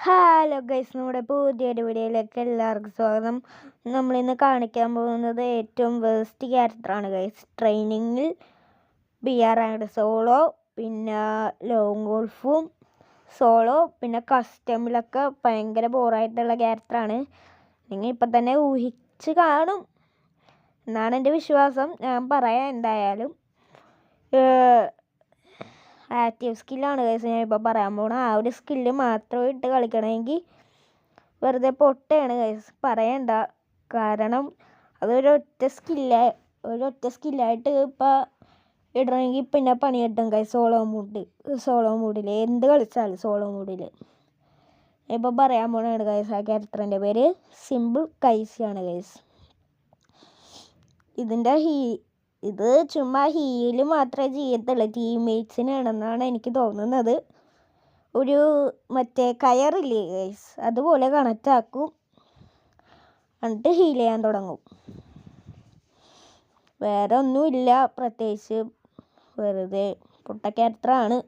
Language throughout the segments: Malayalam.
ഹലോ ഗൈസ്, നമ്മുടെ പുതിയൊരു വീഡിയോയിലേക്ക് എല്ലാവർക്കും സ്വാഗതം. നമ്മളിന്ന് കാണിക്കാൻ പോകുന്നത് ഏറ്റവും വേസ്റ്റ് ക്യാരക്ടറാണ് ഗൈസ്. ട്രെയിനിങ്ങിൽ BR റാങ്ക്ഡ് സോളോ, പിന്നെ ലോങ് ഗോൾഫും സോളോ, പിന്നെ കസ്റ്റമിലൊക്കെ ഭയങ്കര ബോറായിട്ടുള്ള ക്യാരക്ടറാണ്. നിങ്ങൾ ഇപ്പം തന്നെ ഊഹിച്ച് കാണും എന്നാണ് എൻ്റെ വിശ്വാസം. ഞാൻ പറയാം എന്തായാലും. ആക്റ്റീവ് സ്കില്ലാണ് ഗൈസ് ഞാൻ ഇപ്പോൾ പറയാൻ പോകണം. ആ ഒരു സ്കില്ല് മാത്രം ഇട്ട് കളിക്കണമെങ്കിൽ വെറുതെ പൊട്ടയാണ് ഗൈസ്, പറയണ്ട. കാരണം ഒരൊറ്റ സ്കില്ലായിട്ട് ഇപ്പോൾ ഇടണമെങ്കിൽ പിന്നെ പണി കിട്ടും ഗൈസ്. സോളോ മൂഡിൽ എന്ത് കളിച്ചാലും സോളോ മൂഡിൽ ഇപ്പോൾ പറയാൻ പോകണതാണ് ഗൈസ്. ആ ക്യാരക്ടറിൻ്റെ പേര് സിമ്പിൾ കൈസിയാണ് ഗൈസ്. ഇത് ചുമ്മാ ഹീല് മാത്രമേ ചെയ്യത്തുള്ളൂ, ടീംമേറ്റ്സിനാണെന്നാണ് എനിക്ക് തോന്നുന്നത്. ഒരു മറ്റേ കയറില്ലേ ഗൈസ്, അതുപോലെ കണക്റ്റ് ആക്കും, എന്നിട്ട് ഹീൽ ചെയ്യാൻ തുടങ്ങും. വേറെ ഒന്നുമില്ല പ്രത്യേകിച്ച്, വെറുതെ പൊട്ട ക്യാരക്ടറാണ്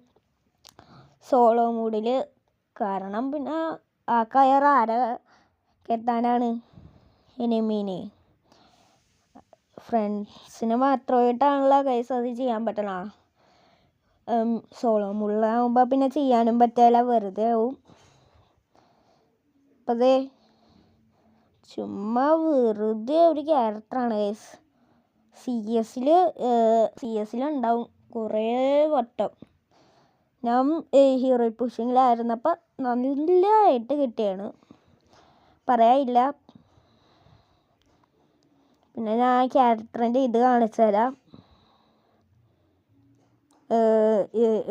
സോളോ മൂഡിൽ. കാരണം പിന്നെ ആ കയർ ആരെ കെട്ടാനാണ്? എനിമീനെ. ഫ്രണ്ട്സിന് മാത്രമായിട്ടാണല്ലോ ഗൈസ് അത് ചെയ്യാൻ പറ്റണ. സോളോ മുള്ളാകുമ്പോൾ പിന്നെ ചെയ്യാനും പറ്റില്ല, വെറുതെ ആവും. അപ്പം ചുമ്മാ വെറുതെ ഒരു ക്യാരക്ടറാണ് ഗൈസ്. സി എസിലുണ്ടാവും കുറേ വട്ടം. ഞാൻ ഹീറോ പുഷിങ്ങിലായിരുന്നപ്പോൾ നല്ലതായിട്ട് കിട്ടിയാണ്, പറയാനില്ല. പിന്നെ ഞാൻ ക്യാരക്ടറിൻ്റെ ഇത് കാണിച്ചു തരാം.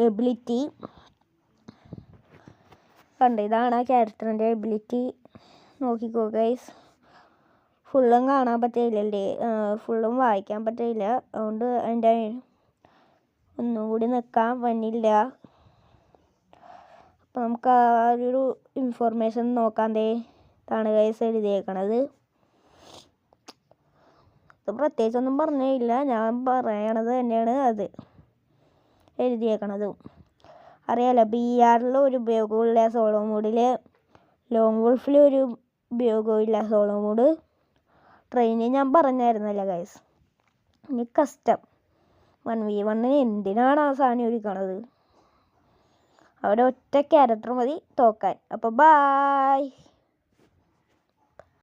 എബിലിറ്റി കണ്ട്, ഇതാണ് ആ ക്യാരക്ടറിൻ്റെ എബിലിറ്റി. നോക്കിക്കോ ഗൈസ്. ഫുള്ളും കാണാൻ പറ്റില്ലല്ലേ, ഫുള്ളും വായിക്കാൻ പറ്റില്ല, അതുകൊണ്ട് അതിൻ്റെ ഒന്നും കൂടി നിൽക്കാൻ വന്നില്ല. അപ്പം നമുക്ക് ആ ഒരു ഇൻഫോർമേഷൻ നോക്കാൻ ഇതാണ് ഗൈസ് എഴുതിയേക്കണത്. ഇത് പ്രത്യേകിച്ചൊന്നും പറഞ്ഞില്ല, ഞാൻ പറയണത് തന്നെയാണ് അത് എഴുതിയേക്കണതും. അറിയാലോ, BR ഒരു ഉപയോഗമില്ല സോളോ മൂഡിൽ, ലോങ് ഗോൾഫിൽ ഒരു ഉപയോഗവും ഇല്ല സോളോ മൂഡ്. ട്രെയിനിങ് ഞാൻ പറഞ്ഞായിരുന്നല്ലോ ഗൈസ്. ഇനി കസ്റ്റം 1v1 എന്തിനാണ് ആ സാധനം ഒരുക്കണത്? അവിടെ ഒറ്റ ക്യാരക്ടർ മതി തോക്കാൻ. അപ്പോൾ ബായ്.